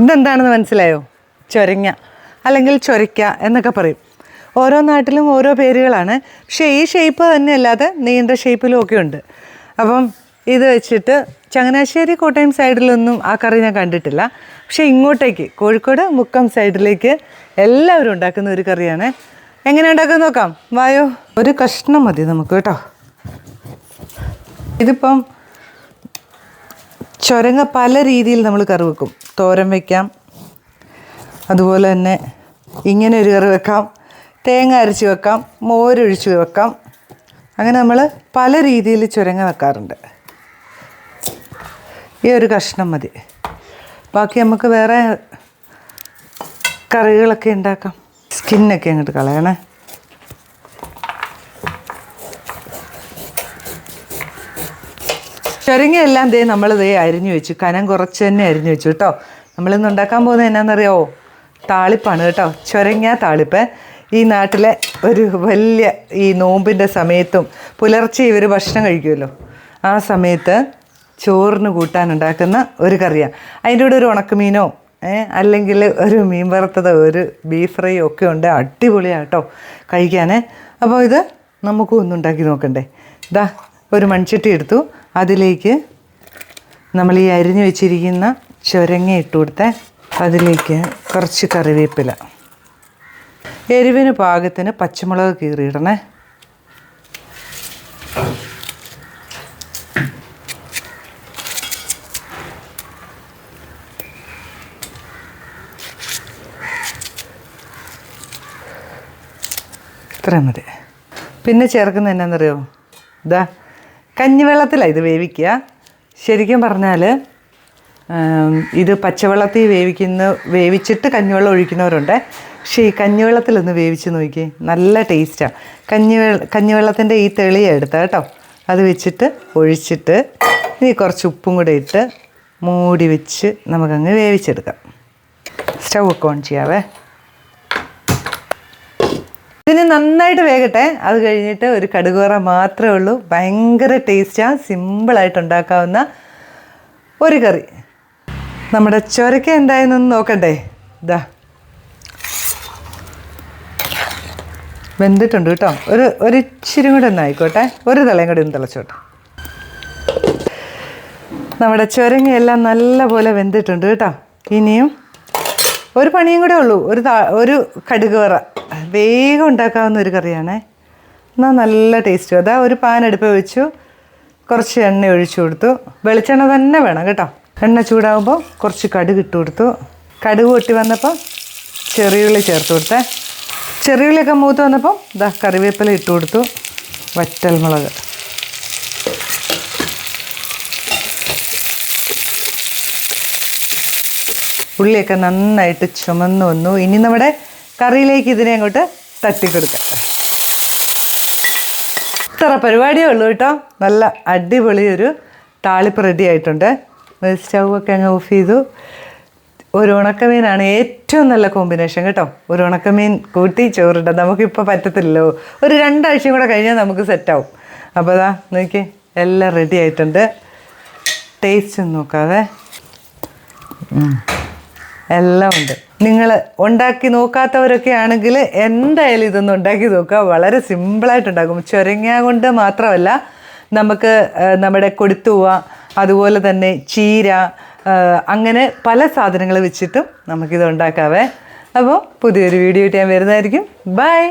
ഇതെന്താണെന്ന് മനസ്സിലായോ? ചൊരങ്ങ അല്ലെങ്കിൽ ചൊരയ്ക്ക എന്നൊക്കെ പറയും. ഓരോ നാട്ടിലും ഓരോ പേരുകളാണ്. പക്ഷേ ഈ ഷേപ്പ് തന്നെ അല്ലാതെ നീണ്ട ഷേപ്പിലും ഒക്കെ ഉണ്ട്. അപ്പം ഇത് വെച്ചിട്ട് ചങ്ങനാശ്ശേരി കോട്ടയം സൈഡിലൊന്നും ആ കറി ഞാൻ കണ്ടിട്ടില്ല. പക്ഷേ ഇങ്ങോട്ടേക്ക് കോഴിക്കോട് മുക്കം സൈഡിലേക്ക് എല്ലാവരും ഉണ്ടാക്കുന്ന ഒരു കറിയാണ്. എങ്ങനെ ഉണ്ടാക്കുന്നത് നോക്കാം, വായോ. ഒരു കഷ്ണം മതി നമുക്ക് കേട്ടോ. ഇതിപ്പം ചൊരങ്ങ പല രീതിയിൽ നമ്മൾ കറി വെക്കും. തോരൻ വയ്ക്കാം, അതുപോലെ തന്നെ ഇങ്ങനെ ഒരു കറി വെക്കാം, തേങ്ങ അരച്ച് വെക്കാം, മോരൊഴിച്ച് വെക്കാം. അങ്ങനെ നമ്മൾ പല രീതിയിൽ ചുരങ്ങ വെക്കാറുണ്ട്. ഈ ഒരു കഷ്ണം മതി. ബാക്കി നമുക്ക് വേറെ കറികളൊക്കെ ഉണ്ടാക്കാം. സ്കിന്നൊക്കെ അങ്ങോട്ട് കളയണേ. ചുരങ്ങയെല്ലാം നമ്മൾ അരിഞ്ഞു വെച്ചു. കനം കുറച്ച് തന്നെ അരിഞ്ഞു വെച്ചു കേട്ടോ. നമ്മളിന്ന് ഉണ്ടാക്കാൻ പോകുന്നത് എന്നാണെന്നറിയാമോ? താളിപ്പാണ് കേട്ടോ. ചുരങ്ങ താളിപ്പ്. ഈ നാട്ടിലെ ഒരു വലിയ ഈ നോമ്പിൻ്റെ സമയത്തും പുലർച്ചെ ഇവർ ഭക്ഷണം കഴിക്കുമല്ലോ, ആ സമയത്ത് ചോറിന് കൂട്ടാനുണ്ടാക്കുന്ന ഒരു കറിയാണ്. അതിൻ്റെ കൂടെ ഒരു ഉണക്കമീനോ അല്ലെങ്കിൽ ഒരു മീൻ വറുത്തതോ ഒരു ബീഫ് ഫ്രൈയോ ഒക്കെ ഉണ്ട്. അടിപൊളിയാണ് കേട്ടോ കഴിക്കാൻ. അപ്പോൾ ഇത് നമുക്കും ഒന്ന് ഉണ്ടാക്കി നോക്കണ്ടേ. ഇതാ ഒരു മൺചട്ടി എടുത്തു. അതിലേക്ക് നമ്മൾ ഈ അരിഞ്ഞു വെച്ചിരിക്കുന്ന ചുരങ്ങ ഇട്ട് കൊടുത്തേ. അതിലേക്ക് കുറച്ച് കറിവേപ്പില, എരിവിന് പാകത്തിന് പച്ചമുളക് കീറിയിടണേ. ഇത്രയും മതി. പിന്നെ ചേർക്കുന്നത് എന്നാണെന്നറിയോ? ഇതാ കഞ്ഞിവെള്ളത്തിലാണ് ഇത് വേവിക്കുക. ശരിക്കും പറഞ്ഞാൽ ഇത് പച്ചവെള്ളത്തിൽ വേവിച്ചിട്ട് കഞ്ഞിവെള്ളം ഒഴിക്കുന്നവരുണ്ട്. പക്ഷേ ഈ കഞ്ഞിവെള്ളത്തിലൊന്ന് വേവിച്ച് നോക്കി, നല്ല ടേസ്റ്റാണ്. കഞ്ഞിവെള്ളത്തിൻ്റെ ഈ തെളിയാണ് എടുത്താൽ കേട്ടോ. അത് വെച്ചിട്ട് ഒഴിച്ചിട്ട് ഇനി കുറച്ച് ഉപ്പും കൂടെ ഇട്ട് മൂടി വെച്ച് നമുക്കങ്ങ് വേവിച്ചെടുക്കാം. സ്റ്റൗ ഒക്കെ ഓൺ ചെയ്യാവേ. ഇതിന് നന്നായിട്ട് വേകട്ടെ. അത് കഴിഞ്ഞിട്ട് ഒരു കടുക് വറ മാത്രമേ ഉള്ളൂ. ഭയങ്കര ടേസ്റ്റാണ്. സിമ്പിളായിട്ട് ഉണ്ടാക്കാവുന്ന ഒരു കറി. നമ്മുടെ ചൊരക്ക എന്തായെന്നൊന്ന് നോക്കണ്ടേ. ഇതാ വെന്തിട്ടുണ്ട് കേട്ടോ. ഒരു ഇച്ചിരി കൂടെ ഒന്ന് ആയിക്കോട്ടെ. ഒരു തളയും കൂടി ഒന്ന് തിളച്ചോട്ടെ. നമ്മുടെ ചൊരങ്ങയെല്ലാം നല്ല പോലെ വെന്തിട്ടുണ്ട് കേട്ടോ. ഇനിയും ഒരു പണിയും കൂടെ ഉള്ളൂ. ഒരു കടുക് വറ വേഗം ഉണ്ടാക്കാവുന്ന ഒരു കറിയാണേ. എന്നാൽ നല്ല ടേസ്റ്റും. അതാ ഒരു പാൻ അടുപ്പ് വെച്ചു, കുറച്ച് എണ്ണ ഒഴിച്ചു കൊടുത്തു. വെളിച്ചെണ്ണ തന്നെ വേണം കേട്ടോ. എണ്ണ ചൂടാകുമ്പോൾ കുറച്ച് കടുക് ഇട്ട് കൊടുത്തു. കടുക് പൊട്ടി വന്നപ്പോൾ ചെറിയുള്ളി ചേർത്ത് കൊടുത്തേ. ചെറിയുള്ളിയൊക്കെ മൂത്ത് വന്നപ്പോൾ ഇതാ കറിവേപ്പില ഇട്ട് കൊടുത്തു. വറ്റൽമുളക്, ഉള്ളിയൊക്കെ നന്നായിട്ട് ചുമന്ന് വന്നു. ഇനി നമ്മുടെ കറിയിലേക്ക് ഇതിനെ അങ്ങോട്ട് തട്ടിക്കൊടുക്കാം. ഇത്ര പരിപാടിയേ ഉള്ളൂ കേട്ടോ. നല്ല അടിപൊളി ഒരു താളിപ്പ് റെഡി ആയിട്ടുണ്ട്. സ്റ്റൗവൊക്കെ അങ്ങ് ഓഫ് ചെയ്തു. ഒരു ഉണക്കമീനാണ് ഏറ്റവും നല്ല കോമ്പിനേഷൻ കേട്ടോ. ഒരു ഉണക്കമീൻ കൂട്ടി ചോറിട്ട നമുക്കിപ്പോൾ പറ്റത്തില്ലല്ലോ. ഒരു 2 ആഴ്ചയും കൂടെ കഴിഞ്ഞാൽ നമുക്ക് സെറ്റാവും. അപ്പോൾ അതാ നോക്കി, എല്ലാം റെഡി ആയിട്ടുണ്ട്. ടേസ്റ്റ് ഒന്നും നോക്കാതെ എല്ലാം ഉണ്ട്. നിങ്ങൾ ഉണ്ടാക്കി നോക്കാത്തവരൊക്കെ ആണെങ്കിൽ എന്തായാലും ഇതൊന്നും ഉണ്ടാക്കി നോക്കുക. വളരെ സിമ്പിളായിട്ടുണ്ടാകും. ചുരങ്ങ കൊണ്ട് മാത്രമല്ല, നമുക്ക് നമ്മുടെ കൊടിത്തൂവ, അതുപോലെ തന്നെ ചീര, അങ്ങനെ പല സാധനങ്ങൾ വെച്ചിട്ടും നമുക്കിത് ഉണ്ടാക്കാവേ. അപ്പോൾ പുതിയൊരു വീഡിയോ ആയിട്ട് ഞാൻ വരുന്നതായിരിക്കും. ബൈ.